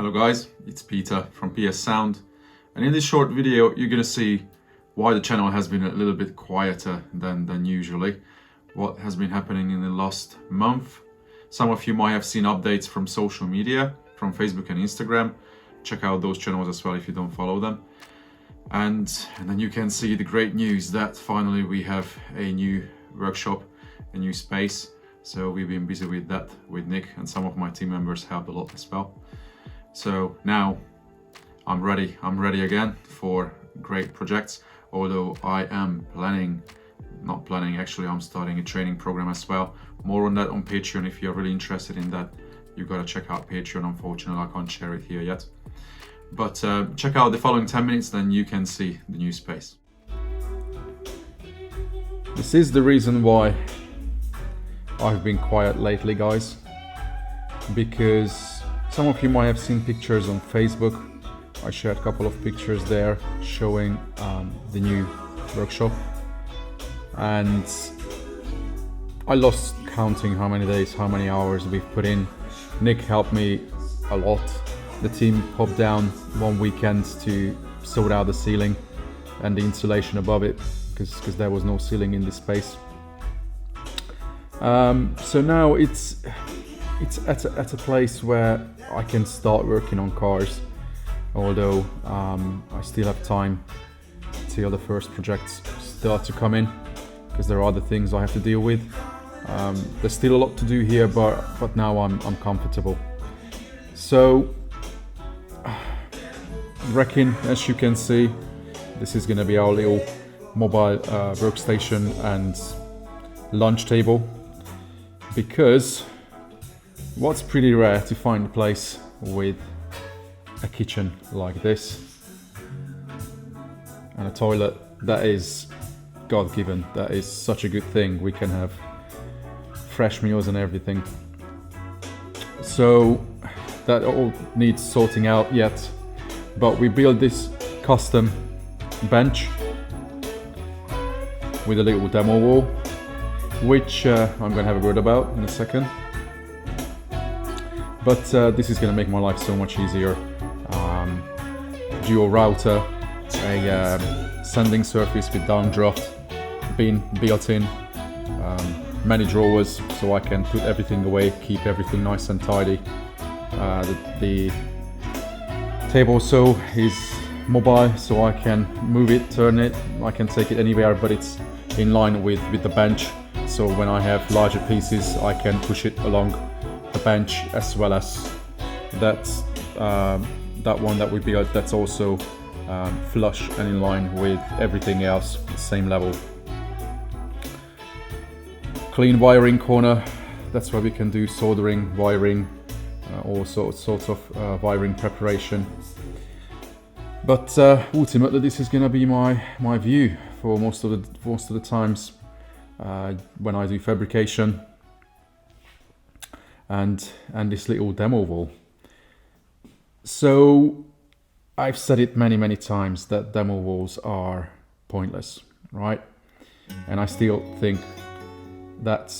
Hello guys, it's Peter from Pssound, and in this short video you're gonna see why the channel has been a little bit quieter than usually, what has been happening in the last month. Some of you might have seen updates from social media, from Facebook and Instagram. Check out those channels as well if you don't follow them. And then you can see the great news that finally we have a new workshop, a new space. So we've been busy with that with Nick, and some of my team members helped a lot as well. So now I'm ready again for great projects, although I am actually I'm starting a training program as well. More on that on Patreon. If you're really interested in that, you gotta check out Patreon. Unfortunately, I can't share it here yet. But check out the following 10 minutes, then you can see the new space. This is the reason why I've been quiet lately, guys, because some of you might have seen pictures on Facebook. I shared a couple of pictures there showing the new workshop, and I lost counting how many days, how many hours we've put in. Nick helped me a lot. The team popped down one weekend to sort out the ceiling and the insulation above it, because there was no ceiling in this space. So now it's at a place where I can start working on cars, although I still have time till the first projects start to come in, because there are other things I have to deal with. There's still a lot to do here, but now I'm comfortable. So reckon, as you can see, this is gonna be our little mobile workstation and lunch table, because what's pretty rare to find a place with a kitchen like this and a toilet that is God-given. That is such a good thing. We can have fresh meals and everything. So that all needs sorting out yet, but we built this custom bench with a little demo wall, which I'm gonna have a word about in a second. But this is going to make my life so much easier. Dual router, a sanding surface with downdraft bin built in, many drawers so I can put everything away, keep everything nice and tidy. The table saw is mobile, so I can move it, turn it, I can take it anywhere, but it's in line with the bench. So when I have larger pieces, I can push it along the bench, as well as that one that we built, that's also flush and in line with everything else, the same level. Clean wiring corner, that's where we can do soldering, wiring, all sorts of wiring preparation. But ultimately this is gonna be my view for most of the times when I do fabrication. And this little demo wall. So I've said it many times that demo walls are pointless, right? And I still think that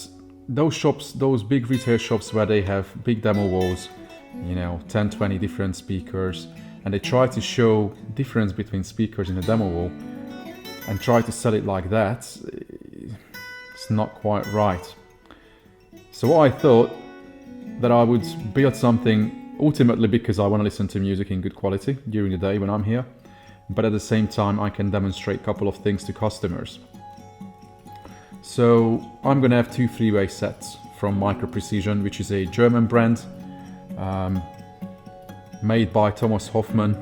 those shops, those big retail shops where they have big demo walls, 10-20 different speakers, and they try to show difference between speakers in the demo wall and try to sell it like that, it's not quite right. So what I thought, that I would build something ultimately because I want to listen to music in good quality during the day when I'm here, but at the same time I can demonstrate a couple of things to customers. So I'm going to have two three-way sets from Micro Precision, which is a German brand made by Thomas Hoffmann.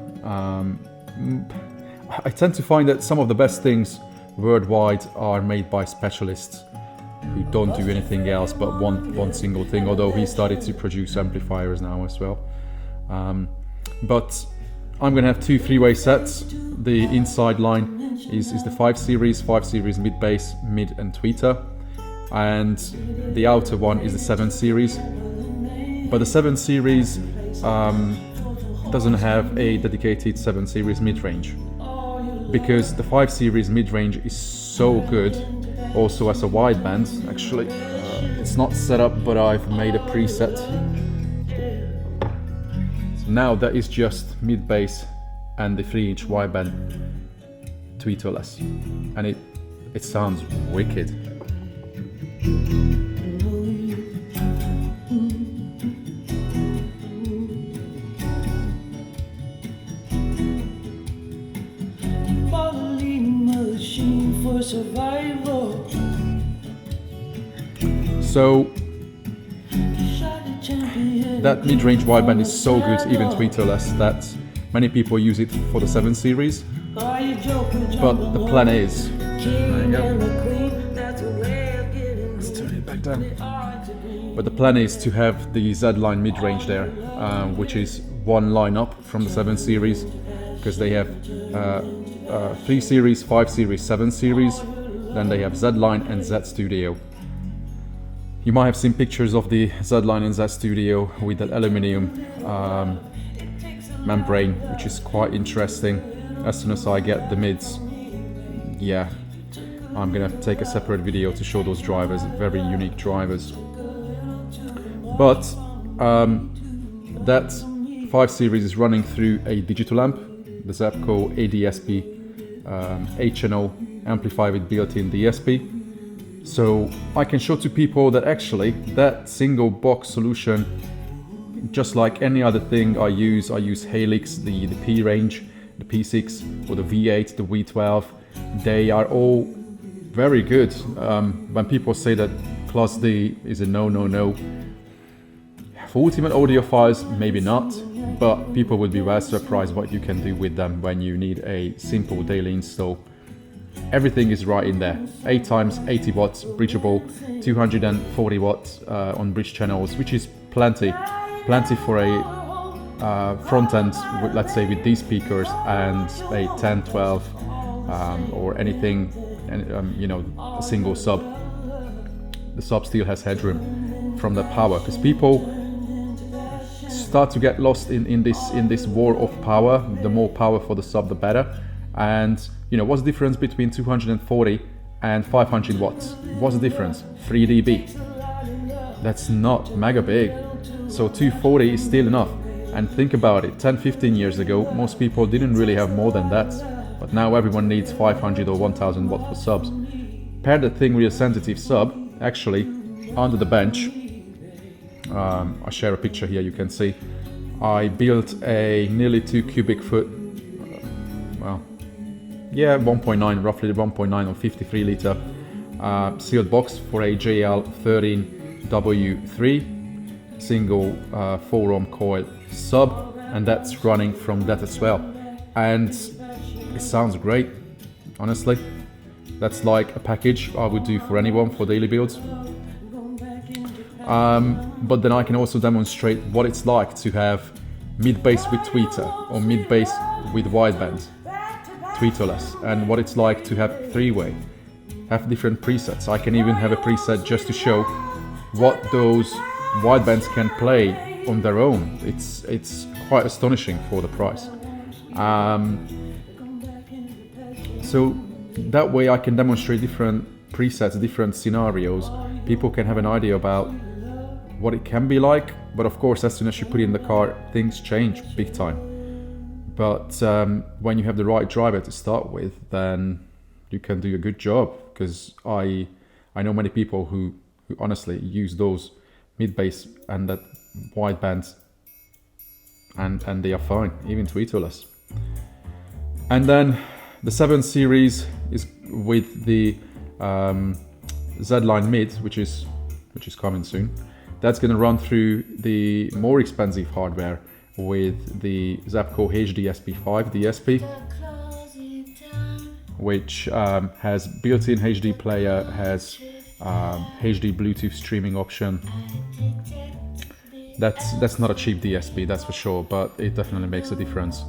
I tend to find that some of the best things worldwide are made by specialists who don't do anything else but one single thing, although he started to produce amplifiers now as well. But I'm going to have two three-way sets. The inside line is the 5 series mid bass, mid and tweeter, and the outer one is the 7 series. But the 7 series doesn't have a dedicated 7 series mid-range, because the 5 series mid-range is so good. Also as a wideband, actually, it's not set up, but I've made a preset. So Now that is just mid bass and the 3-inch wideband tweeterless, and it sounds wicked. So that mid-range wideband is so good, even tweeterless, that many people use it for the 7 series. But the plan is, there you go. Let's turn it back down. But the plan is to have the Z-line mid-range there, which is one line up from the 7 series, because they have 3 series, 5 series, 7 series. Then they have Z-line and Z-Studio. You might have seen pictures of the Z-line and Z-Studio with that aluminium membrane, which is quite interesting. As soon as I get the mids, yeah, I'm gonna take a separate video to show those drivers, very unique drivers. But that 5 series is running through a digital amp, the Zapco ADSP HNO amplifier with built-in DSP. So I can show to people that actually that single box solution, just like any other thing I use Helix, the P range, the P6 or the V8, the V12, they are all very good. When people say that Class D is a no. For ultimate audiophiles, maybe not, but people would be well surprised what you can do with them when you need a simple daily install. Everything is right in there. 8 times 80 watts bridgeable, 240 watts on bridge channels, which is plenty for a front end, let's say with these speakers, and a 10, 12 or anything, you know, a single sub. The sub still has headroom from the power, because people start to get lost in this war of power. The more power for the sub, the better. And you know, what's the difference between 240 and 500 watts? What's the difference? 3 dB. That's not mega big. So 240 is still enough. And think about it, 10-15 years ago, most people didn't really have more than that. But now everyone needs 500 or 1000 watt for subs. Pair that thing with a sensitive sub, actually, under the bench. I share a picture here, you can see. I built a nearly 2 cubic foot, well, yeah, 1.9, roughly 1.9 or 53 liter sealed box for a JL13W3 single 4-ohm coil sub, and that's running from that as well. And it sounds great, honestly. That's like a package I would do for anyone for daily builds. But then I can also demonstrate what it's like to have mid-bass with tweeter or mid-bass with wideband tweeterless, and what it's like to have 3-way, have different presets. I can even have a preset just to show what those widebands can play on their own. It's quite astonishing for the price. So that way I can demonstrate different presets, different scenarios. People can have an idea about what it can be like, but of course as soon as you put it in the car, things change big time. But when you have the right driver to start with, then you can do a good job, because I know many people who honestly use those mid-bass and that wideband, and they are fine, even tweeterless. And then the 7 series is with the Z-line mid, which is coming soon. That's going to run through the more expensive hardware with the Zapco HDSP5 DSP, which has built-in HD player, has HD Bluetooth streaming option. That's not a cheap DSP, that's for sure, but it definitely makes a difference.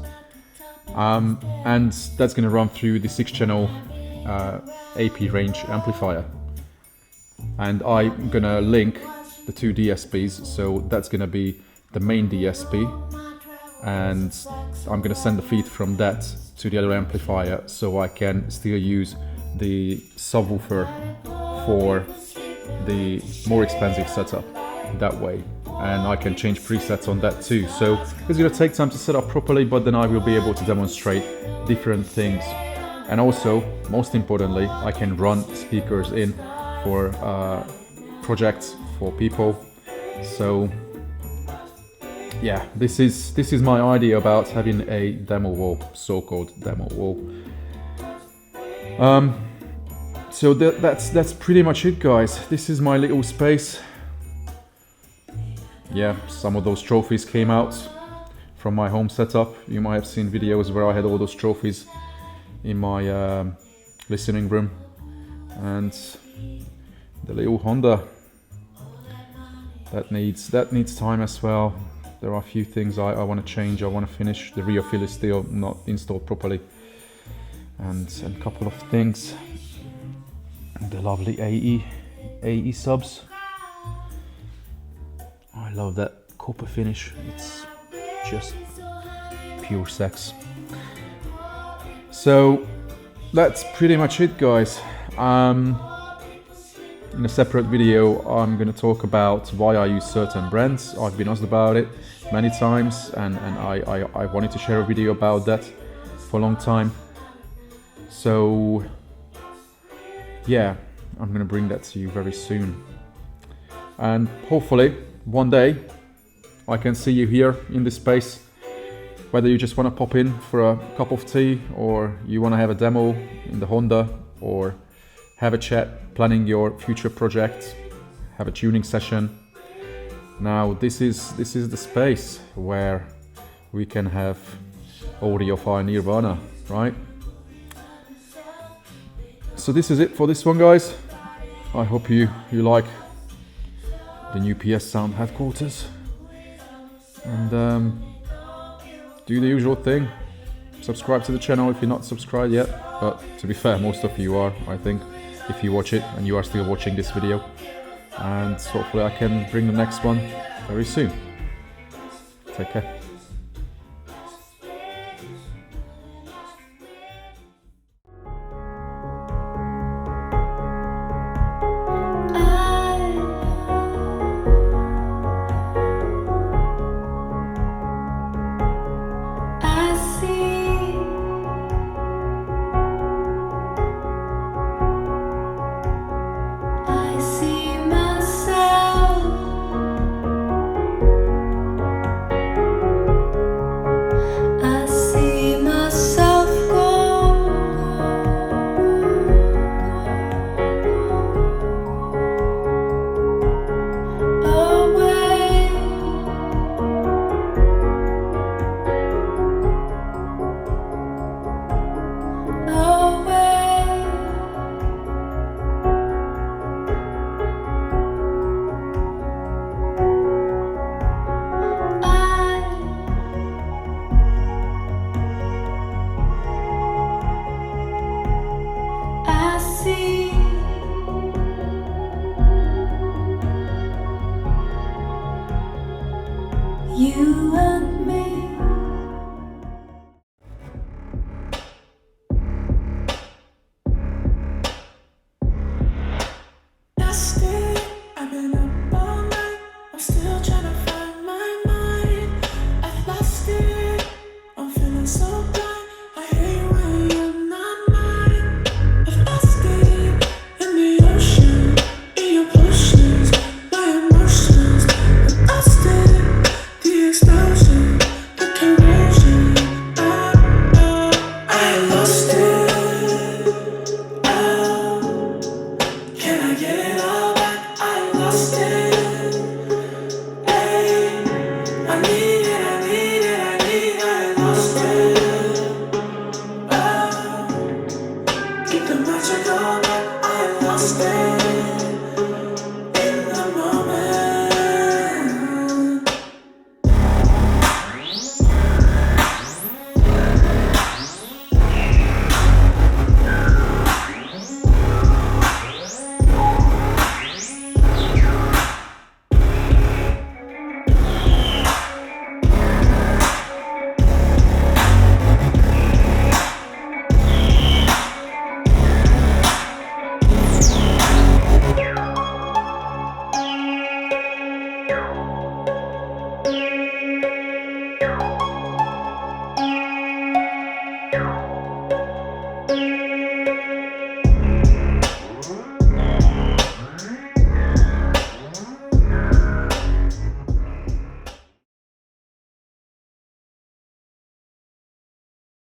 And that's going to run through the 6-channel AP range amplifier. And I'm going to link the 2 DSPs, so that's going to be the main DSP, and I'm going to send the feed from that to the other amplifier, so I can still use the subwoofer for the more expensive setup that way. and I can change presets on that too. So it's gonna take time to set up properly, but then I will be able to demonstrate different things. And also, most importantly, I can run speakers in for projects for people. So yeah, this is my idea about having a demo wall, so-called demo wall. So that's pretty much it, guys. This is my little space. Yeah, some of those trophies came out from my home setup. You might have seen videos where I had all those trophies in my listening room. And the little Honda, that needs time as well. There are a few things I want to change. I want to finish. The rear fill is still not installed properly, and a couple of things. The lovely AE subs. I love that copper finish. It's just pure sex. So that's pretty much it, guys. In a separate video, I'm going to talk about why I use certain brands. I've been asked about it many times, and I wanted to share a video about that for a long time. So yeah, I'm going to bring that to you very soon. And hopefully one day I can see you here in this space, whether you just want to pop in for a cup of tea, or you want to have a demo in the Honda, or have a chat planning your future project, have a tuning session. Now this is the space where we can have audiophile nirvana, right? So this is it for this one, guys. I hope you like the new Pssound headquarters, and do the usual thing. Subscribe to the channel if you're not subscribed yet, but to be fair, most of you are, I think, if you watch it and you are still watching this video. And hopefully I can bring the next one very soon. Take care. You and me. That's it. I've been up all night. I'm still trying to find my mind. I've lost it. I'm feeling so blind. I hate when you're not mine. I've lost it in the ocean, in your potions, my emotions. I've lost it. The explosion, the you.